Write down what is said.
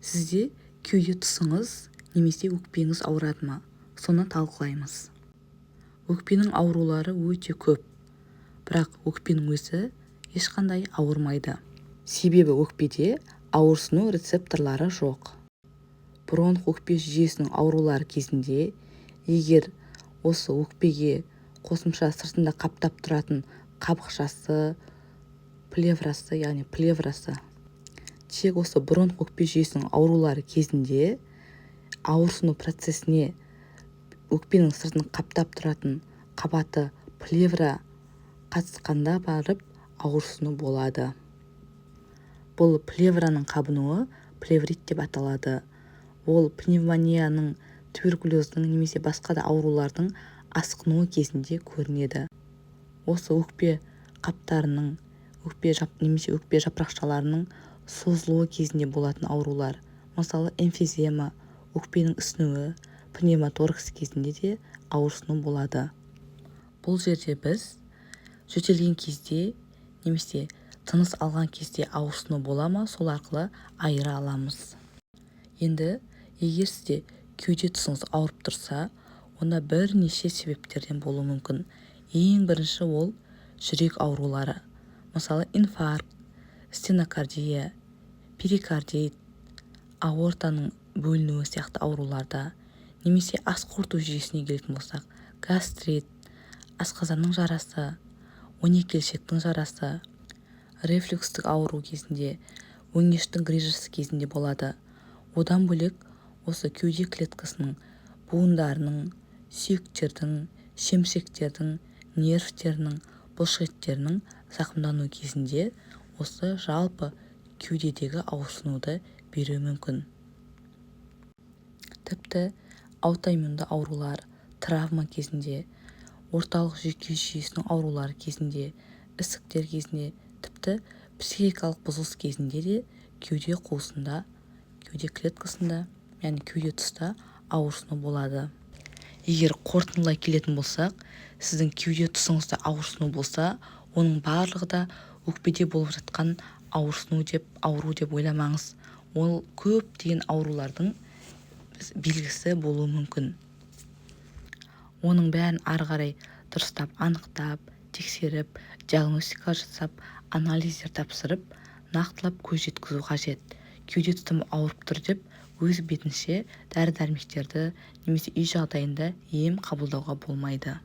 Сізде кеуде тұсыңыз немесе өкпеңіз ауырады ма? Соны талқылаймыз. Өкпенің аурулары өте көп, бірақ өкпенің өзі ешқандай ауырмайды. Себебі өкпеде ауырсыну рецепторлары жоқ. Бронх өкпе жүйесінің аурулары кезінде, егер осы өкпеге қосымша сыртында қаптап тұратын қабықшасы, плеврасы, тек осы бронх өкпе жүйесінің аурулары кезінде ауырсыну процесіне өкпенің сыртын қаптап тұратын қабаты плевра қатысқанда барып ауырсыну болады. Бұл плевраның қабынуы плеврит деп аталады. Ол пневмонияның, туберкулездің немесе басқа да аурулардың асқынуы кезінде көрінеді. Осы өкпе қаптарының, немесе өкпе жапырақшаларының созылуы кезінде болатын аурулар. Мысалы, эмфизема, өкпенің ісінуі, пневмоторакс кезінде де ауырсыну болады. Бұл жерде біз жөтелген кезде немесе тыныс алған кезде ауырсыну бола ма, сол арқылы айыра аламыз. Енді егер сізде кеуде тұсыңыз ауырып тұрса, онда бірнеше себептерден болуы мүмкін. Ең бірінші ол жүрек аурулары. Мысалы, инфаркт, стенокардия, перикардит, аортаның бөлінуі сияқты ауруларда, немесе ас қорыту жүйесіне келетін болсақ, гастрит, асқазанның жарасы, 12-желшектің жарасы, рефлюкстік ауру кезінде, өңештің грыжасы кезінде болады. Одан бөлек осы кеуде клеткасының буындарының, сүйектердің, шемшектердің, нервтерінің, бұлшықеттерінің зақымдану кезінде осы жалпы кеудедегі ауырсынуды беруі мүмкін. Тіпті аутоиммунды аурулар, травма кезінде, орталық жүйке жүйесінің аурулары кезінде, ісіктер кезінде, тіпті психикалық бұзылыс кезінде де кеуде қуысында, кеуде клеткасында, яғни кеуде тұста ауырсыну болады. Егер қорытындылай келетін болсақ, сіздің кеуде тұсыңызда ауырсыну болса, оның барлығы да өкпеде болып жатқан ауру деп ойламаңыз. Ол көптеген аурулардың белгісі болуы мүмкін. Оның бәрін ары қарай дұрыстап анықтап, тексеріп, диагностика жасап, анализдер тапсырып, нақтылап көз жеткізу қажет. Кеуде тұсым ауырып тұр деп, өз бетінше дәрі-дәрмектерді немесе үй жағдайында ем қабылдауға болмайды.